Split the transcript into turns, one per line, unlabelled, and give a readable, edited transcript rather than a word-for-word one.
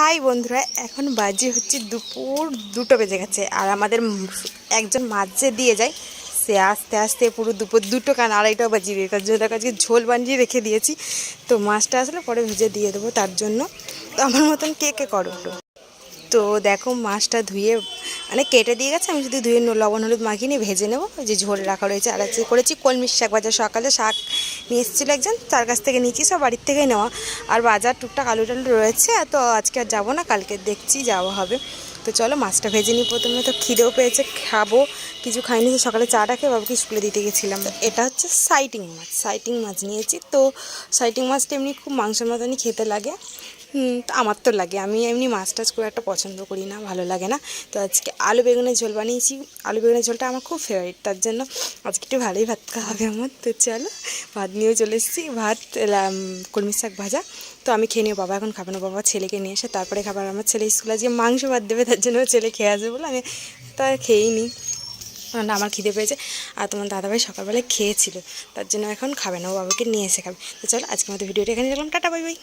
High বন্ধুরা, এখন বাজে হচ্ছে দুপুর 2টো বেজে গেছে। আর আমাদের একজন মাছ যে দিয়ে যায়, সে আস্তে আস্তে পুরো দুপুর 2টো কারণ 2:30টাও বাজিয়ে দিয়ে, তার জন্য আজকে ঝোল বানিয়ে রেখে দিয়েছি। তো মাছটা আসলে পরে ভেজে দিয়ে দেবো, তার জন্য। তো আমার মতন কে কে করো। তো দেখো মাছটা ধুয়ে মানে কেটে দিয়ে গেছে, আমি শুধু ধুয়ে লবণ হলুদ মাখিয়ে নিয়ে ভেজে নেবো। ওই যে ঝোল রাখা রয়েছে। আর আজকে করেছি কলমির শাক ভাজা। সকালে শাক নিয়ে এসেছিলো একজন, তার কাছ থেকে নিয়েছি, সব বাড়ির থেকেই নেওয়া। আর বাজার টুকটাক আলু টালু রয়েছে, তো আজকে আর যাবো না, কালকে দেখছি যাওয়া হবে। তো চলো মাছটা ভেজে নিই প্রথমে। তো খিদেও পেয়েছে, খাবো। কিছু খাইনি, সকালে চাটা খেয়ে বাবুকে স্কুলে দিতে গেছিলাম। এটা হচ্ছে সাইটিং মাছ, সাইটিং মাছ নিয়েছি। তো সাইটিং মাছটা এমনি খুব মাংসের মতনই খেতে লাগে। তো আমার তো লাগে, আমি এমনি মাছ টাছ খুব একটা পছন্দ করি না, ভালো লাগে না। তো আজকে আলু বেগুনের ঝোল বানিয়েছি। আলু বেগুনের ঝোলটা আমার খুব ফেভারিট, তার জন্য আজকে একটু ভালোই ভাত খাওয়া হবে আমার। তো চলো ভাত নিয়েও চলে এসেছি, ভাত কলমির শাক ভাজা। তো আমি খেয়ে নিও, বাবা এখন খাবে না, বাবা ছেলেকে নিয়ে এসে তারপরে খাবার। আমার ছেলে স্কুলে আজকে মাংস ভাত দেবে, তার জন্য ছেলে খেয়ে আসবে বলে আমি তো আর খেয়েই নিই। না, আমার খিদে পেয়েছে। আর তোমার দাদাভাই সকালবেলায় খেয়েছিল, তার জন্য এখন খাবে না, ও বাবাকে নিয়ে এসে খাবে। তো চলো আজকে আমাদের ভিডিওটা এখানে রাখলাম, টাটা বাই বাই।